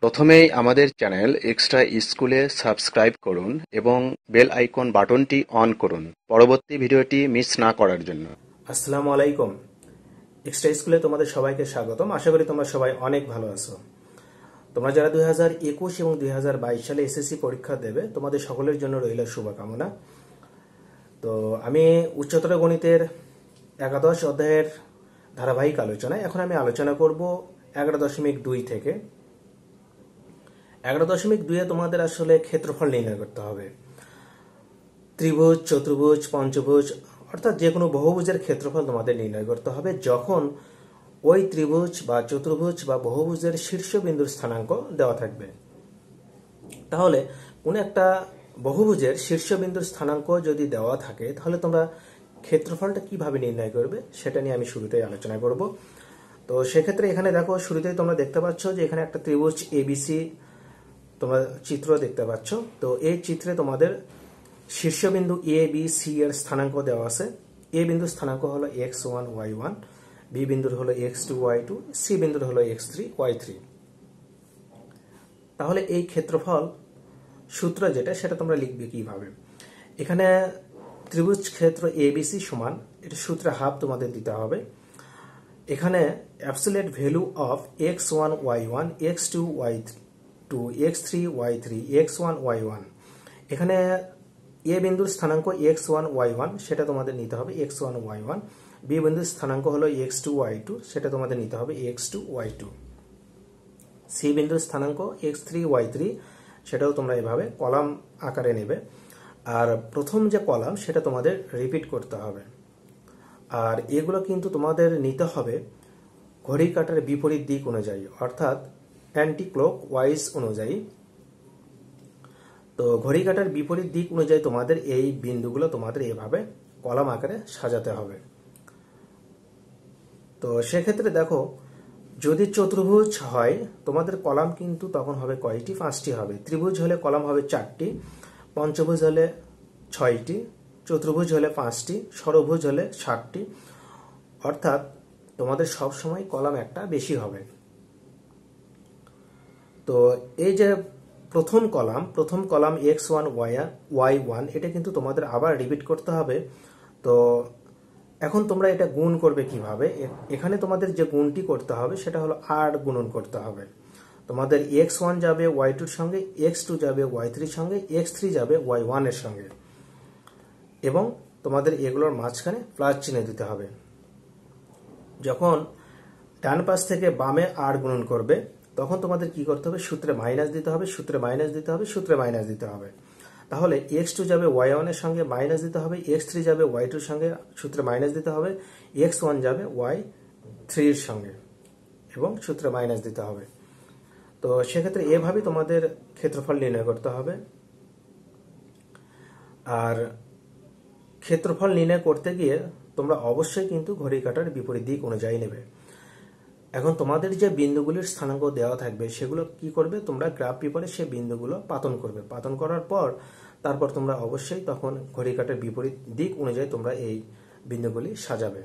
প্রথমেই আমাদের channel extra স্কুলে সাবস্ক্রাইব করুন এবং বেল আইকন বাটনটি অন করুন পরবর্তী ভিডিওটি মিস না করার জন্য। আসসালামু আলাইকুম। এক্সট্রা স্কুলে তোমাদের সবাইকে স্বাগতম। আশা করি তোমরা সবাই অনেক ভালো আছো। তোমরা যারা 2021 এবং 2022 সালে এসএসসি পরীক্ষা দেবে তোমাদের সকলের জন্য রইল শুভকামনা। তো আমি উচ্চতর গণিতের একাদশ অধ্যায়ের ধারাবাহিক আলোচনায় এখন আমি আলোচনা করব 11.2 থেকে। 11.2-এ তোমাদের আসলে ক্ষেত্রফল নির্ণয় করতে হবে। ত্রিভুজ, চতুর্ভুজ, পঞ্চভুজ অর্থাৎ যে কোনো বহুভুজের ক্ষেত্রফল তোমাদের নির্ণয় করতে হবে যখন ওই ত্রিভুজ বা চতুর্ভুজ বা বহুভুজের শীর্ষবিন্দুর স্থানাঙ্ক দেওয়া থাকবে। তাহলে কোনো একটা বহুভুজের শীর্ষবিন্দুর স্থানাঙ্ক যদি দেওয়া থাকে তাহলে তোমরা ক্ষেত্রফলটা কিভাবে নির্ণয় করবে সেটা নিয়ে আমি শুরুতেই আলোচনা করব। তো সেক্ষেত্রে এখানে দেখো, শুরুতেই তোমরা দেখতে পাচ্ছ যে এখানে একটা ত্রিভুজ এবিসি তোমরা চিত্র দেখতে পাচ্ছ। তো এই চিত্রে তোমাদের শীর্ষবিন্দু এ বি সি এর স্থানাঙ্ক দেওয়া আছে। এ বিন্দুর স্থানাঙ্ক হলো x1 y1, বি বিন্দুর হলো x2 y2, সি বিন্দুর হলো x3 y3। তাহলে এই ক্ষেত্রফল সূত্র যেটা সেটা তোমরা লিখবে কিভাবে। এখানে ত্রিভুজ ক্ষেত্র এবিসি সমান, এটা সূত্রে হাফ তোমাদের দিতে হবে। এখানে absolute value of x1 y1, x2 y2, x3 y3, x1 y1। এখানে এ বিন্দুর স্থানাঙ্ক x1 y1 সেটা তোমাদের নিতে হবে x1 y1, বি বিন্দুর স্থানাঙ্ক হলো x2 y2 সেটা তোমাদের নিতে হবে x2 y2, সি বিন্দুর স্থানাঙ্ক x3 y3 সেটাও তোমরা এভাবে কলাম আকারে নেবে। আর প্রথম যে কলাম সেটা তোমাদের রিপিট করতে হবে। আর এগুলো কিন্তু তোমাদের নিতে হবে ঘড়ির কাঁটার বিপরীত দিক অনুযায়ী, অর্থাৎ অ্যান্টি ক্লক ওয়াইজ অনুযায়ী। তো ঘড়ি কাঁটার বিপরীত দিক অনুযায়ী তোমাদের এই বিন্দুগুলো তোমাদের এভাবে কলাম আকারে সাজাতে হবে। তো সেক্ষেত্রে দেখো, যদি চতুর্ভুজ হয় তোমাদের কলাম কিন্তু তখন হবে কয়টি? 5টি হবে। ত্রিভুজ হলে কলাম হবে 4টি, পঞ্চভুজ হলে 6টি, চতুর্ভুজ হলে 5টি, ষড়ভুজ হলে 7টি। অর্থাৎ তোমাদের সব সময় কলাম একটা বেশি হবে। তো এই যে প্রথম কলাম x1 y1 এটা কিন্তু তোমাদের আবার রিপিট করতে হবে। তো এখন তোমরা এটা গুণ করবে কিভাবে? এখানে তোমাদের যে গুণটি করতে হবে সেটা হলো r গুণন করতে হবে। তোমাদের x1 যাবে y2 এর সঙ্গে, x2 যাবে y3 এর সঙ্গে, x3 যাবে y1 এর সঙ্গে, এবং তোমাদের এগুলোর মাঝখানে প্লাস চিহ্ন দিতে হবে। যখন ডান পাশ থেকে বামে r গুণন করবে তখন তোমাদের কি করতে হবে? সূত্রে মাইনাস দিতে হবে, সূত্রে মাইনাস দিতে হবে, সূত্রে মাইনাস দিতে হবে। তাহলে x2 যাবে y1 এর সঙ্গে, মাইনাস দিতে হবে, x3 যাবে y2 এর সঙ্গে, সূত্রে মাইনাস দিতে হবে, x1 যাবে y3 এর সঙ্গে এবং সূত্রে মাইনাস দিতে হবে। তো সেক্ষেত্রে এভাবেই তোমাদের ক্ষেত্রফল নির্ণয় করতে হবে। আর ক্ষেত্রফল নির্ণয় করতে গিয়ে তোমরা অবশ্যই কিন্তু ঘড়ির কাঁটার বিপরীত দিক অনুযায়ী নেবে। এখন তোমাদের যে বিন্দুগুলির স্থানাঙ্ক দেওয়া থাকবে সেগুলো কি করবে? তোমরা গ্রাফ পেপারে সে বিন্দুগুলো পাতন করবে। পাতন করার পর তারপর তোমরা অবশ্যই তখন ঘড়ির কাঁটার বিপরীত দিক অনুযায়ী তোমরা এই বিন্দুগুলি সাজাবে।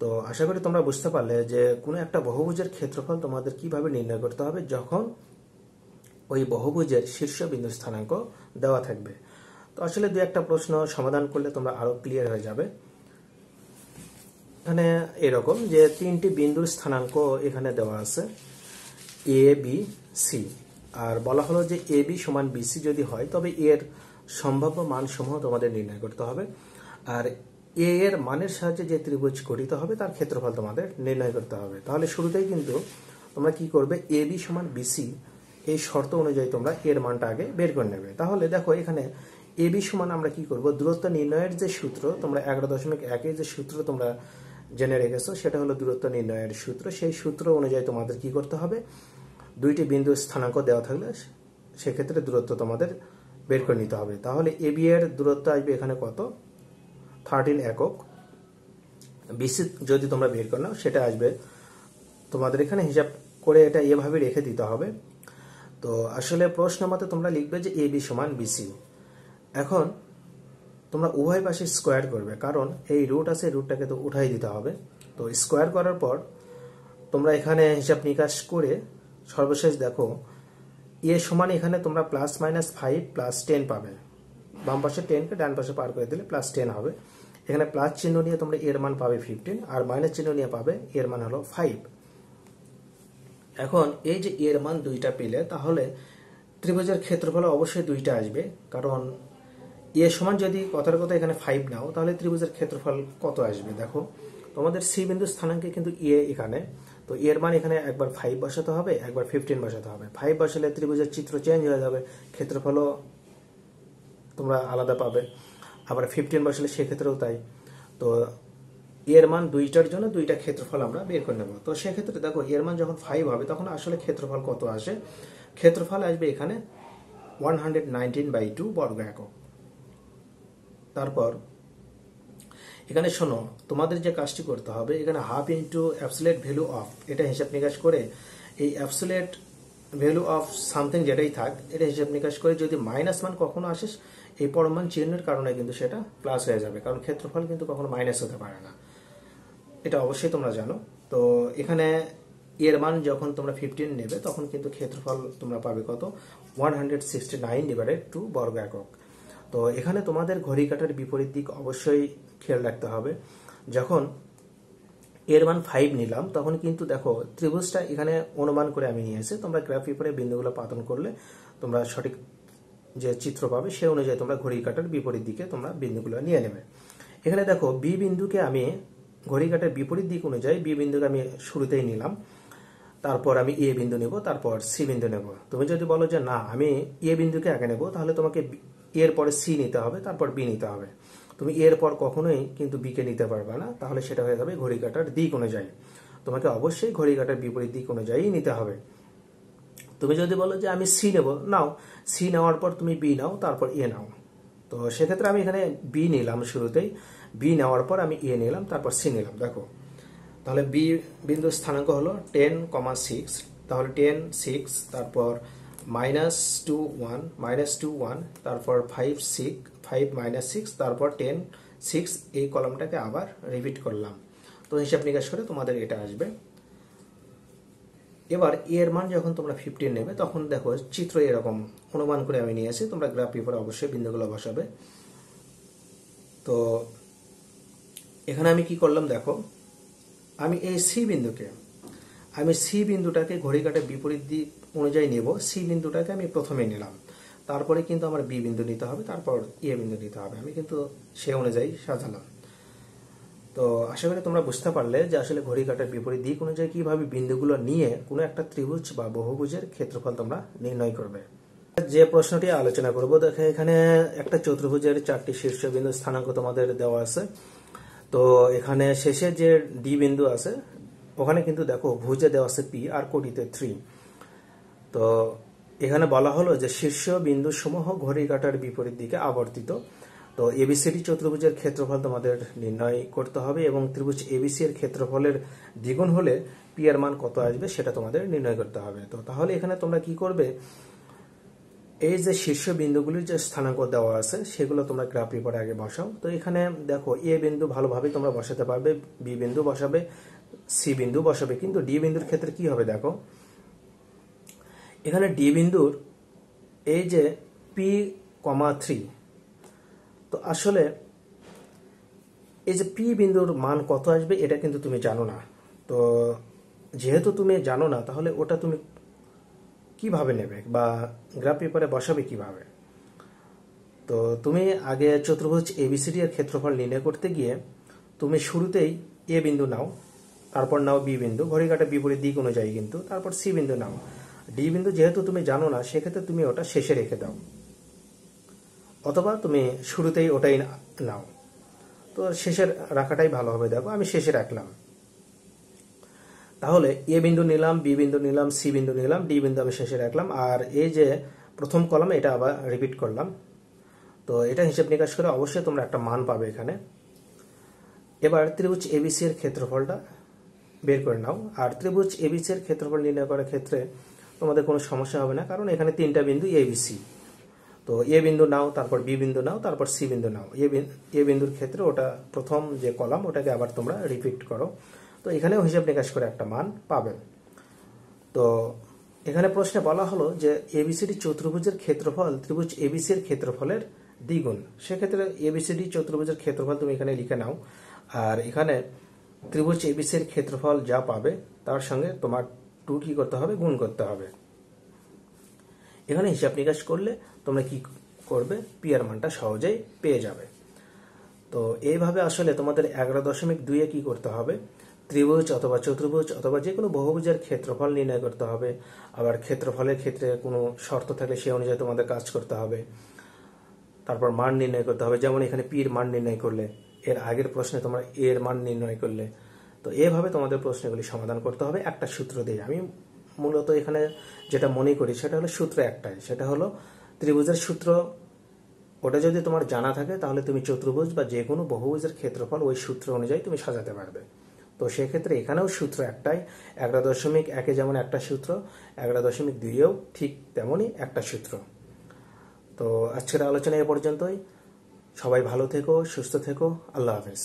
তো আশা করি তোমরা বুঝতে পারলে যে কোনো একটা বহুভুজের ক্ষেত্রফল তোমাদের কিভাবে নির্ণয় করতে হবে যখন ওই বহুভুজের শীর্ষ বিন্দুর স্থানাঙ্ক দেওয়া থাকবে। তো আসলে দু একটা প্রশ্ন সমাধান করলে তোমরা আরো ক্লিয়ার হয়ে যাবে। এখানে এরকম যে 3টি বিন্দুর স্থানাঙ্ক এখানে দেওয়া আছে এ বি সি, আর বলা হলো যে এ বি সমান বিসি যদি হয় তবে এর সম্ভাব্য মানসমূহ তোমাদের নির্ণয় করতে হবে। আর এ এর মানের সাহায্যে যে ত্রিভুজ গঠিত হবে তার ক্ষেত্রফল তোমাদের নির্ণয় করতে হবে। তাহলে শুরুতেই কিন্তু তোমরা কি করবে? এ বি সমান বিসি এই শর্ত অনুযায়ী তোমরা এর মানটা আগে বের করে নেবে। তাহলে দেখো এখানে এ বি সমান আমরা কি করব? দূরত্ব নির্ণয়ের যে সূত্র তোমরা 11.1 যে সূত্র তোমরা জেনে রেখেছো সেটা হলো দূরত্ব নির্ণয়ের সূত্র। সেই সূত্র অনুযায়ী তোমাদের কি করতে হবে? দুইটি বিন্দুর স্থানাঙ্ক দেওয়া থাকলে সেক্ষেত্রে দূরত্ব তোমাদের বের করে নিতে হবে। তাহলে এ বি এর দূরত্ব আসবে এখানে কত? 13 একক। বিসি যদি তোমরা বের করে নাও সেটা আসবে তোমাদের এখানে হিসাব করে এটা এভাবে রেখে দিতে হবে। তো আসলে প্রশ্ন মতে তোমরা লিখবে যে এ বি সমান বিসি। এখন তোমরা উভয় পাশে স্কোয়ার করবে, কারণ এই রুট আছে, রুটটাকে তো উঠাই দিতে হবে। তো স্কোয়ার করার পর তোমরা এখানে হিসাব নিকাশ করে সর্বশেষ দেখো এ সমান এখানে তোমরা +-5 +10 পাবে। বাম পাশে 10 কে ডান পাশে পার করে দিলে +10 হবে। এখানে প্লাস চিহ্ন নিয়ে তোমরা এর মান পাবে 15 আর মাইনাস চিহ্ন নিয়ে পাবে এর মান হলো 5। এখন এই যে এর মান দুইটা পেলে তাহলে ত্রিভুজের ক্ষেত্রফল অবশ্যই দুইটা আসবে, কারণ এ সমান যদি কথার কথা এখানে 5 নাও তাহলে ত্রিভুজের ক্ষেত্রফল কত আসবে। দেখো তোমাদের সি বিন্দু স্থানাঙ্কে কিন্তু এ এখানে, তো এর মান এখানে একবার 5 বসাতে হবে, একবার 15 বসাতে হবে। 5 বসালে ত্রিভুজের চিত্র চেঞ্জ হয়ে যাবে, ক্ষেত্রফলও তোমরা আলাদা পাবে। আবার 15 বসালে সেক্ষেত্রেও তাই। তো এর মান দুইটার জন্য দুইটা ক্ষেত্রফল আমরা বের করে নেব। তো সেক্ষেত্রে দেখো এর মান যখন 5 হবে তখন আসলে ক্ষেত্রফল কত আসে। ক্ষেত্রফল আসবে এখানে 119/2 বর্গ একক। তারপর এখানে শোনো, তোমাদের যে কাজটি করতে হবে এখানে half into absolute value of, এটা হিসাব নিকাশ করে এই অ্যাবসোলিউট ভ্যালু অফ সামথিং যেটাই থাক এটা হিসাব নিকাশ করে যদি মাইনাস মান কখনো আসে এই পরমান চিহ্নের কারণে কিন্তু সেটা প্লাস হয়ে যাবে, কারণ ক্ষেত্রফল কিন্তু কখনো মাইনাস হতে পারে না, এটা অবশ্যই তোমরা জানো। তো এখানে এর মান যখন তোমরা 15 নেবে তখন কিন্তু ক্ষেত্রফল তোমরা পাবে কত, 169/2 বর্গ একক। তো এখানে তোমাদের ঘড়ি কাঁটার বিপরীত দিক অবশ্যই খেয়াল রাখতে হবে। যখন এর মান 5 নিলাম তখন কিন্তু দেখো ত্রিভুজটা এখানে অনুমান করে আমি নিয়ে এসে তোমরা গ্রাফ পেপারে বিন্দুগুলো পাতন করলে তোমরা সঠিক যে চিত্র পাবে সে অনুযায়ী তোমরা ঘড়ি কাঁটার বিপরীত দিকে তোমরা বিন্দুগুলো নিয়ে নেবে। এখানে দেখো বি বিন্দুকে আমি ঘড়ি কাঁটার বিপরীত দিক অনুযায়ী বি বিন্দুকে আমি শুরুতেই নিলাম, তারপর আমি এ বিন্দু নেব, তারপর সি বিন্দু নেব। তুমি যদি বলো যে না আমি এ বিন্দুকে আগে নেব তাহলে তোমাকে এর পরে সি নিতে হবে, তারপর বি নিতে হবে। তুমি এর পর কখনোই কিন্তু বি কে নিতে পারবে না, তাহলে সেটা হয়ে যাবে ঘড়ি কাঁটার দিক অনুযায়ী। তোমাকে অবশ্যই ঘড়ি কাঁটার বিপরীত দিক অনুযায়ী নিতে হবে। তুমি যদি বলো যে আমি সি নেব, নাও, সি নেওয়ার পর তুমি বি নাও, তারপর এ নাও। তো সেক্ষেত্রে আমি এখানে বি নিলাম শুরুতেই, বি নেওয়ার পর আমি এ নিলাম, তারপর সি নিলাম। দেখো তাহলে বি বিন্দুর স্থানাঙ্ক হলো 10,6, তাহলে 10, 6, তারপর -2, 1, তারপর 5, 6, 5 - 6, তারপর 10, 6, এই কলমটাকে আবার রিপিট করলাম। তো হিসাব নিকাশ করে তোমাদের এটা আসবে। এবার এর মান যখন তোমরা 15 নেবে তখন দেখো চিত্র এরকম অনুমান করে আমি নিয়ে আসি, তোমরা গ্রাফ পেপারে অবশ্যই বিন্দুগুলো বসাবে। তো এখানে আমি কি করলাম দেখো, আমি এই সি বিন্দুটাকে ঘড়ি কাঁটার বিপরীত দিক অনুযায়ী নেব। সি বিন্দুটাকে আমি প্রথমে নিলাম, তারপরে কিন্তু আমার বি বিন্দু নিতে হবে, তারপর এ বিন্দু নিতে হবে। আমি কিন্তু সে অনুযায়ী সাজালাম। তো আশা করি তোমরা বুঝতে পারলে যে আসলে ঘড়ি কাঁটার বিপরীত দিক অনুযায়ী কিভাবে বিন্দুগুলো নিয়ে কোনো একটা ত্রিভুজ বা বহুভুজের ক্ষেত্রফল তোমরা নির্ণয় করবে। যে প্রশ্নটি আলোচনা করব, দেখো এখানে একটা চতুর্ভুজের 4টি শীর্ষবিন্দু স্থানাঙ্ক তোমাদের দেওয়া আছে। তো এখানে শেষে যে ডি বিন্দু আছে ওখানে কিন্তু দেখো ভুজে দেওয়া আছে পি আর কোটিতে 3। তো এখানে বলা হলো যে শীর্ষ বিন্দু সমূহ ঘড়ি কাঁটার বিপরীত দিকে আবর্তিত। তো এবিসিডি চতুর্ভুজের ক্ষেত্রফল তোমাদের নির্ণয় করতে হবে এবং ত্রিভুজ এবিসি এর ক্ষেত্রফলের দ্বিগুণ হলে পি এর মান কত আসবে সেটা তোমাদের নির্ণয় করতে হবে। তো তাহলে এখানে তোমরা কি করবে, এই যে শীর্ষ বিন্দুগুলির যে স্থানাঙ্ক দেওয়া আছে সেগুলো তোমরা গ্রাফ পেপারে আগে বসাও। তো এখানে দেখো এ বিন্দু ভালোভাবে তোমরা বসাতে পারবে, বি বিন্দু বসাবে, সি বিন্দু বসাবে, কিন্তু ডি বিন্দুর ক্ষেত্রে কি হবে দেখো, এখানে ডি বিন্দুর এই যে P,3, তো আসলে এই যে পি বিন্দুর মান কত আসবে এটা কিন্তু তুমি জানো না। তো যেহেতু তুমি জানো না তাহলে ওটা তুমি কিভাবে নেবে বা গ্রাফ পেপারে বসাবে কিভাবে। তো তুমি আগে চতুর্ভুজ এবিসিডি এর ক্ষেত্রফল নির্ণয় করতে গিয়ে তুমি শুরুতেই এ বিন্দু নাও, তারপর নাও বি বিন্দু ঘড়ি কাঁটার বিপরীত দিক অনুযায়ী কিন্তু, তারপর সি বিন্দু নাও। ডি বিন্দু যেহেতু তুমি জানো না সেক্ষেত্রে তুমি ওটা শেষে রেখে দাও, অথবা তুমি শুরুতেই ওটাই নাও। তো শেষের রাখাটাই ভালো হবে। দেখো আমি শেষে রাখলাম, তাহলে এ বিন্দু নিলাম, বি বিন্দু নিলাম, সি বিন্দু নিলাম, ডি বিন্দু আমি শেষে রাখলাম, আর এই যে প্রথম কলামে এটা আবার রিপিট করলাম। তো এটা হিসাব নিকাশ করে অবশ্যই তোমরা একটা মান পাবে এখানে। এবার ত্রিভুজ এবিসি এর ক্ষেত্রফলটা বের করে নাও, আর ত্রিভুজ এবিসি এর ক্ষেত্রফল নির্ণয় করার ক্ষেত্রে তোমাদের কোনো সমস্যা হবে না, কারণ এখানে 3টা বিন্দু এবিসি। তো এ বিন্দু নাও, তারপর বি বিন্দু নাও, তারপর সি বিন্দু নাও। এ বিন্দুর ক্ষেত্রে ওটা প্রথম যে কলাম ওটাকে আবার তোমরা রিপিট করো। তো এখানেও হিসাব নিকাশ করে একটা মান পাবে। তো এখানে প্রশ্নে বলা হলো যে এবিসিডি চতুর্ভুজের ক্ষেত্রফল ত্রিভুজ এবিসি এর ক্ষেত্রফলের দ্বিগুণ। সেক্ষেত্রে এবিসিডি চতুর্ভুজের ক্ষেত্রফল তুমি এখানে লিখে নাও, আর এখানে ত্রিভুজ এবিসি এর ক্ষেত্রফল যা পাবে তার সঙ্গে তোমার 2 কি করতে হবে, গুণ করতে হবে। এখানে হিসাব নিকাশ করলে তোমরা কি করবে, পি এর মানটা সহজেই পেয়ে যাবে। তো এইভাবে আসলে তোমাদের 11.2 কি করতে হবে, ত্রিভুজ অথবা চতুর্ভুজ অথবা যে কোনো বহুভুজের ক্ষেত্রফল নির্ণয় করতে হবে। আবার ক্ষেত্রফলের ক্ষেত্রে কোনো শর্ত থাকলে সেই অনুযায়ী তোমাদের কাজ করতে হবে। তারপর মান নির্ণয় করতে হবে, যেমন এখানে পি এর মান নির্ণয় করলে, এর আগের প্রশ্নে তোমরা এ এর মান নির্ণয় করলে। তো এভাবে তোমাদের প্রশ্নগুলি সমাধান করতে হবে একটা সূত্র দিয়ে। আমি মূলত এখানে যেটা মনে করি সেটা হলো সূত্র একটাই, সেটা হলো ত্রিভুজের সূত্র। ওটা যদি তোমার জানা থাকে তাহলে তুমি চতুর্ভুজ বা যে কোনো বহুভুজের ক্ষেত্রফল ওই সূত্র অনুযায়ী তুমি সাজাতে পারবে। তো সেক্ষেত্রে এখানেও সূত্র একটাই, 11.1 যেমন একটা সূত্র, 11.2-এও ঠিক তেমনই একটা সূত্র। তো আজকের আলোচনা এ পর্যন্তই। সবাই ভালো থেকো, সুস্থ থেকো, আল্লাহ হাফেজ।